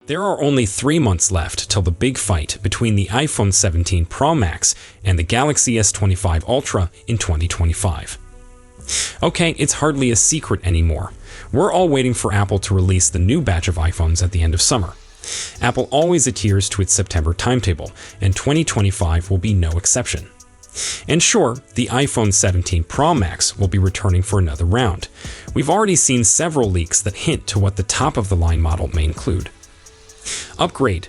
There are only 3 months left till the big fight between the iPhone 17 Pro Max and the Galaxy S25 Ultra in 2025. Okay, it's hardly a secret anymore. We're all waiting for Apple to release the new batch of iPhones at the end of summer. Apple always adheres to its September timetable, and 2025 will be no exception. And sure, the iPhone 17 Pro Max will be returning for another round. We've already seen several leaks that hint to what the top-of-the-line model may include. Upgrade.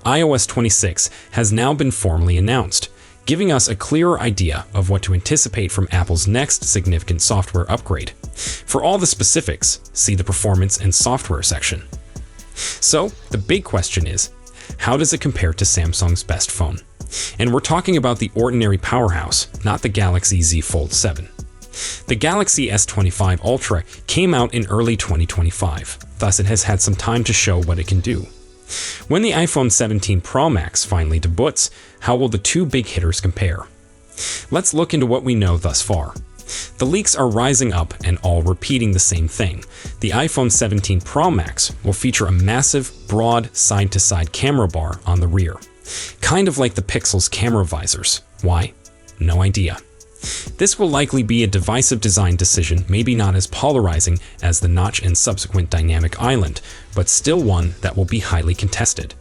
iOS 26 has now been formally announced, giving us a clearer idea of what to anticipate from Apple's next significant software upgrade. For all the specifics, see the Performance and Software section. So, the big question is, how does it compare to Samsung's best phone? And we're talking about the ordinary powerhouse, not the Galaxy Z Fold 7. The Galaxy S25 Ultra came out in early 2025, thus it has had some time to show what it can do. When the iPhone 17 Pro Max finally debuts, how will the two big hitters compare? Let's look into what we know thus far. The leaks are rising up and all repeating the same thing. The iPhone 17 Pro Max will feature a massive, broad, side-to-side camera bar on the rear. Kind of like the Pixel's camera visors. Why? No idea. This will likely be a divisive design decision, maybe not as polarizing as the notch and subsequent dynamic island, but still one that will be highly contested.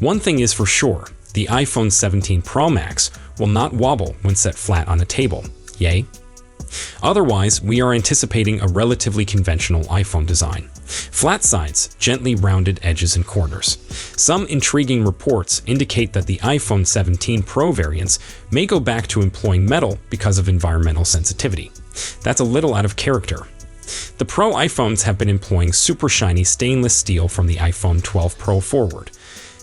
One thing is for sure, the iPhone 17 Pro Max will not wobble when set flat on a table. Yay? Otherwise, we are anticipating a relatively conventional iPhone design. Flat sides, gently rounded edges and corners. Some intriguing reports indicate that the iPhone 17 Pro variants may go back to employing metal because of environmental sensitivity. That's a little out of character. The Pro iPhones have been employing super shiny stainless steel from the iPhone 12 Pro forward.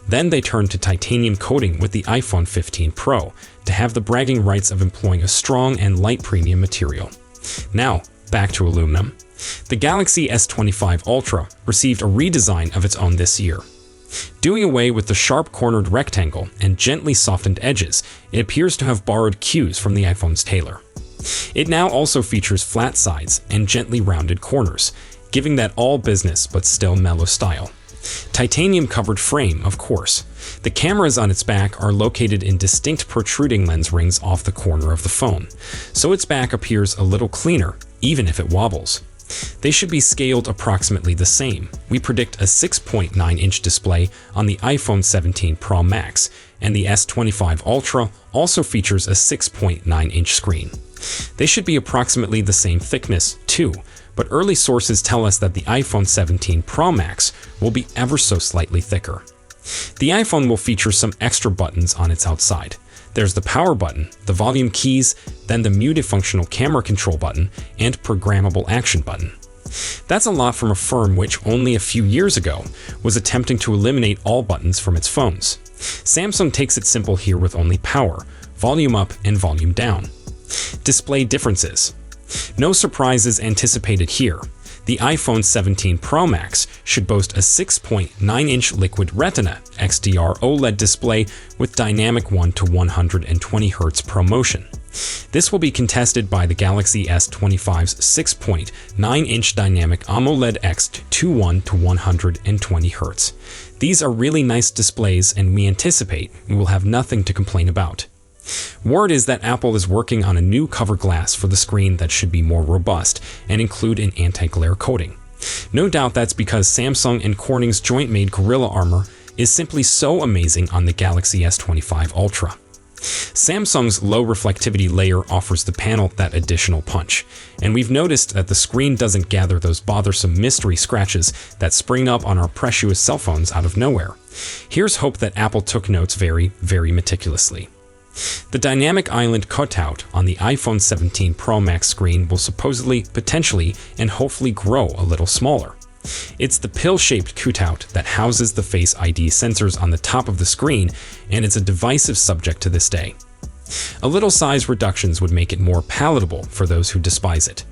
Then they turned to titanium coating with the iPhone 15 Pro to have the bragging rights of employing a strong and light premium material. Now, back to aluminum. The Galaxy S25 Ultra received a redesign of its own this year. Doing away with the sharp-cornered rectangle and gently softened edges, it appears to have borrowed cues from the iPhone's tailor. It now also features flat sides and gently rounded corners, giving that all-business but still mellow style. Titanium-covered frame, of course. The cameras on its back are located in distinct protruding lens rings off the corner of the phone, so its back appears a little cleaner, even if it wobbles. They should be scaled approximately the same. We predict a 6.9-inch display on the iPhone 17 Pro Max, and the S25 Ultra also features a 6.9-inch screen. They should be approximately the same thickness, too, but early sources tell us that the iPhone 17 Pro Max will be ever so slightly thicker. The iPhone will feature some extra buttons on its outside. There's the power button, the volume keys, then the multifunctional camera control button, and programmable action button. That's a lot from a firm which only a few years ago was attempting to eliminate all buttons from its phones. Samsung takes it simple here with only power, volume up, and volume down. Display differences. No surprises anticipated here. The iPhone 17 Pro Max should boast a 6.9-inch Liquid Retina XDR OLED display with dynamic 1 to 120 Hz ProMotion. This will be contested by the Galaxy S25's 6.9-inch Dynamic AMOLED X21 to 120 Hz. These are really nice displays, and we anticipate we will have nothing to complain about. Word is that Apple is working on a new cover glass for the screen that should be more robust and include an anti-glare coating. No doubt that's because Samsung and Corning's joint-made Gorilla Armor is simply so amazing on the Galaxy S25 Ultra. Samsung's low reflectivity layer offers the panel that additional punch, and we've noticed that the screen doesn't gather those bothersome mystery scratches that spring up on our precious cell phones out of nowhere. Here's hope that Apple took notes very, very meticulously. The dynamic island cutout on the iPhone 17 Pro Max screen will supposedly, potentially, and hopefully grow a little smaller. It's the pill-shaped cutout that houses the Face ID sensors on the top of the screen, and it's a divisive subject to this day. A little size reductions would make it more palatable for those who despise it.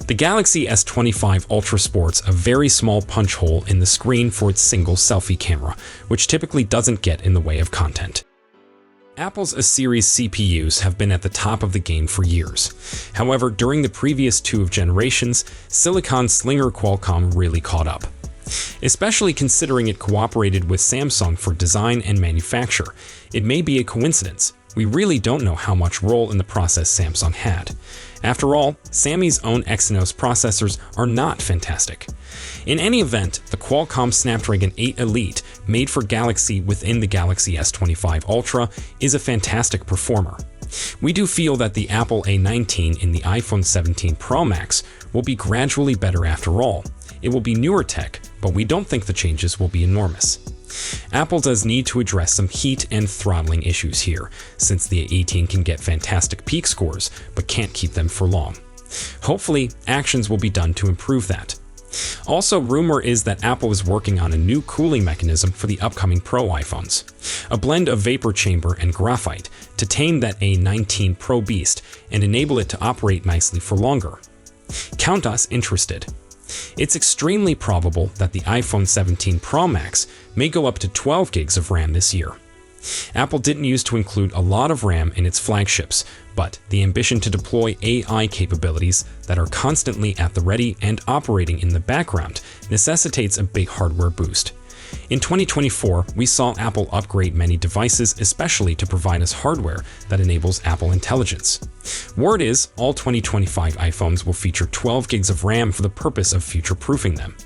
The Galaxy S25 Ultra sports a very small punch hole in the screen for its single selfie camera, which typically doesn't get in the way of content. Apple's A-series CPUs have been at the top of the game for years. However, during the previous two generations, Silicon Slinger Qualcomm really caught up. Especially considering it cooperated with Samsung for design and manufacture, it may be a coincidence. We really don't know how much role in the process Samsung had. After all, Sammy's own Exynos processors are not fantastic. In any event, the Qualcomm Snapdragon 8 Elite, made for Galaxy within the Galaxy S25 Ultra, is a fantastic performer. We do feel that the Apple A19 in the iPhone 17 Pro Max will be gradually better after all. It will be newer tech, but we don't think the changes will be enormous. Apple does need to address some heat and throttling issues here, since the A18 can get fantastic peak scores, but can't keep them for long. Hopefully, actions will be done to improve that. Also, rumor is that Apple is working on a new cooling mechanism for the upcoming Pro iPhones, a blend of vapor chamber and graphite to tame that A19 Pro beast and enable it to operate nicely for longer. Count us interested. It's extremely probable that the iPhone 17 Pro Max may go up to 12 gigs of RAM this year. Apple didn't used to include a lot of RAM in its flagships, but the ambition to deploy AI capabilities that are constantly at the ready and operating in the background necessitates a big hardware boost. In 2024, we saw Apple upgrade many devices, especially to provide us hardware that enables Apple Intelligence. Word is, all 2025 iPhones will feature 12 gigs of RAM for the purpose of future-proofing them.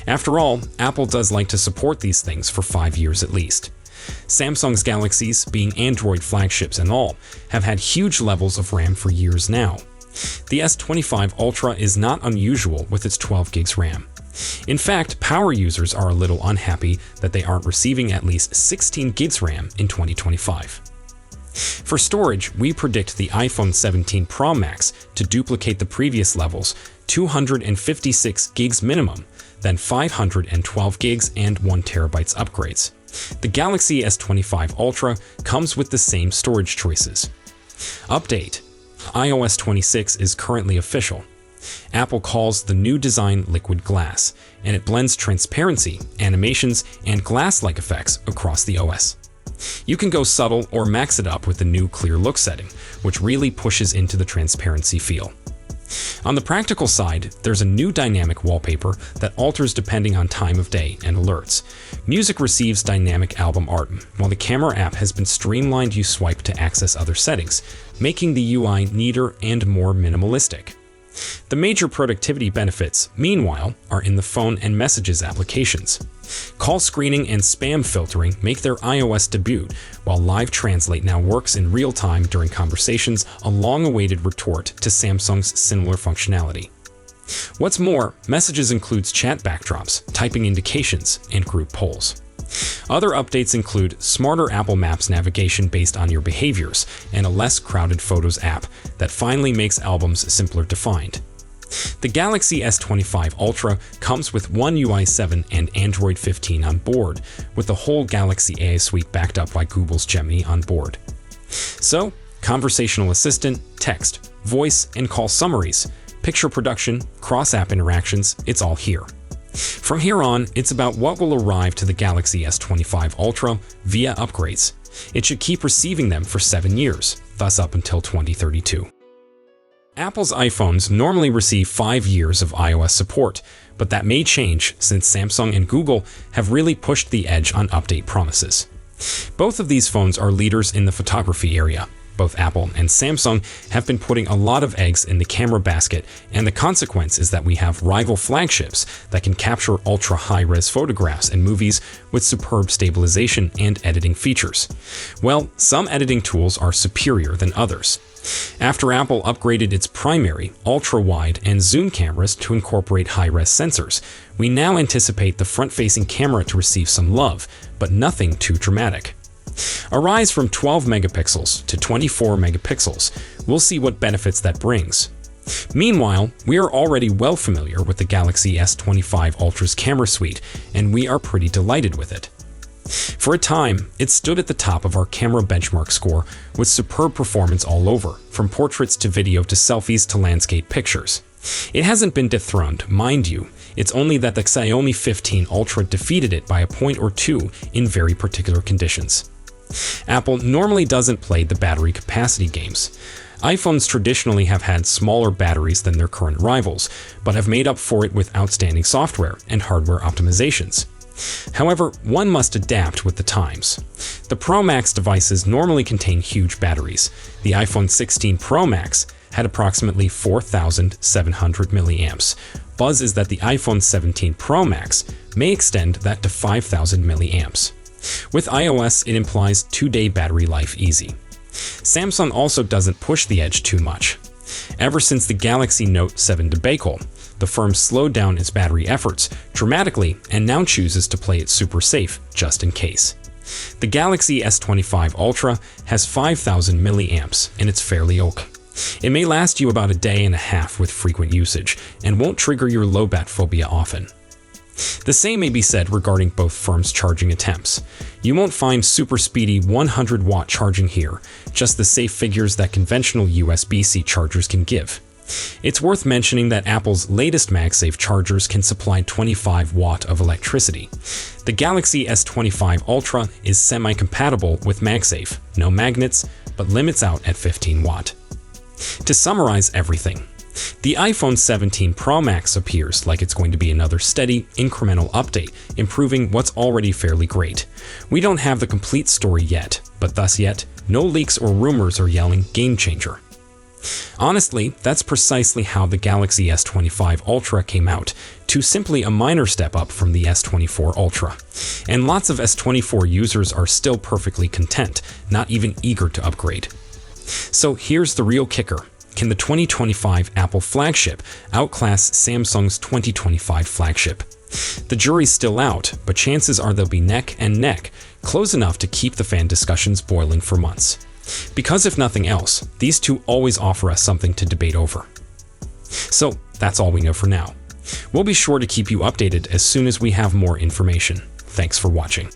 After all, Apple does like to support these things for 5 years at least. Samsung's Galaxies, being Android flagships and all, have had huge levels of RAM for years now. The S25 Ultra is not unusual with its 12 gigs RAM. In fact, power users are a little unhappy that they aren't receiving at least 16 gigs RAM in 2025. For storage, we predict the iPhone 17 Pro Max to duplicate the previous levels, 256 gigs minimum, then 512 gigs and 1 terabytes upgrades. The Galaxy S25 Ultra comes with the same storage choices. Update: iOS 26 is currently official. Apple calls the new design liquid glass, and it blends transparency, animations, and glass-like effects across the OS. You can go subtle or max it up with the new clear look setting, which really pushes into the transparency feel. On the practical side, there's a new dynamic wallpaper that alters depending on time of day and alerts. Music receives dynamic album art, while the camera app has been streamlined. You swipe to access other settings, making the UI neater and more minimalistic. The major productivity benefits, meanwhile, are in the phone and messages applications. Call screening and spam filtering make their iOS debut, while Live Translate now works in real time during conversations, a long-awaited retort to Samsung's similar functionality. What's more, Messages includes chat backdrops, typing indications, and group polls. Other updates include smarter Apple Maps navigation based on your behaviors and a less crowded Photos app that finally makes albums simpler to find. The Galaxy S25 Ultra comes with One UI 7 and Android 15 on board, with the whole Galaxy AI suite backed up by Google's Gemini on board. So, conversational assistant, text, voice, and call summaries, picture production, cross-app interactions, it's all here. From here on, it's about what will arrive to the Galaxy S25 Ultra via upgrades. It should keep receiving them for 7 years, thus up until 2032. Apple's iPhones normally receive 5 years of iOS support, but that may change since Samsung and Google have really pushed the edge on update promises. Both of these phones are leaders in the photography area. Both Apple and Samsung have been putting a lot of eggs in the camera basket, and the consequence is that we have rival flagships that can capture ultra-high-res photographs and movies with superb stabilization and editing features. Well, some editing tools are superior than others. After Apple upgraded its primary, ultra-wide, and zoom cameras to incorporate high-res sensors, we now anticipate the front-facing camera to receive some love, but nothing too dramatic. A rise from 12 megapixels to 24 megapixels. We'll see what benefits that brings. Meanwhile, we are already well familiar with the Galaxy S25 Ultra's camera suite, and we are pretty delighted with it. For a time, it stood at the top of our camera benchmark score with superb performance all over, from portraits to video to selfies to landscape pictures. It hasn't been dethroned, mind you. It's only that the Xiaomi 15 Ultra defeated it by a point or two in very particular conditions. Apple normally doesn't play the battery capacity games. iPhones traditionally have had smaller batteries than their current rivals, but have made up for it with outstanding software and hardware optimizations. However, one must adapt with the times. The Pro Max devices normally contain huge batteries. The iPhone 16 Pro Max had approximately 4,700 milliamps. Buzz is that the iPhone 17 Pro Max may extend that to 5,000 milliamps. With iOS, it implies 2-day battery life easy. Samsung also doesn't push the edge too much. Ever since the Galaxy Note 7 debacle, the firm slowed down its battery efforts dramatically and now chooses to play it super safe just in case. The Galaxy S25 Ultra has 5,000 milliamps and it's fairly okay. It may last you about a day and a half with frequent usage and won't trigger your low bat phobia often. The same may be said regarding both firms' charging attempts. You won't find super speedy 100-watt charging here, just the safe figures that conventional USB-C chargers can give. It's worth mentioning that Apple's latest MagSafe chargers can supply 25 watt of electricity. The Galaxy S25 Ultra is semi-compatible with MagSafe, no magnets, but limits out at 15 watt. To summarize everything, the iPhone 17 Pro Max appears like it's going to be another steady, incremental update, improving what's already fairly great. We don't have the complete story yet, but thus yet, no leaks or rumors are yelling game changer. Honestly, that's precisely how the Galaxy S25 Ultra came out, to simply a minor step up from the S24 Ultra. And lots of S24 users are still perfectly content, not even eager to upgrade. So here's the real kicker. Can the 2025 Apple flagship outclass Samsung's 2025 flagship? The jury's still out, but chances are they'll be neck and neck, close enough to keep the fan discussions boiling for months. Because if nothing else, these two always offer us something to debate over. So that's all we know for now. We'll be sure to keep you updated as soon as we have more information. Thanks for watching.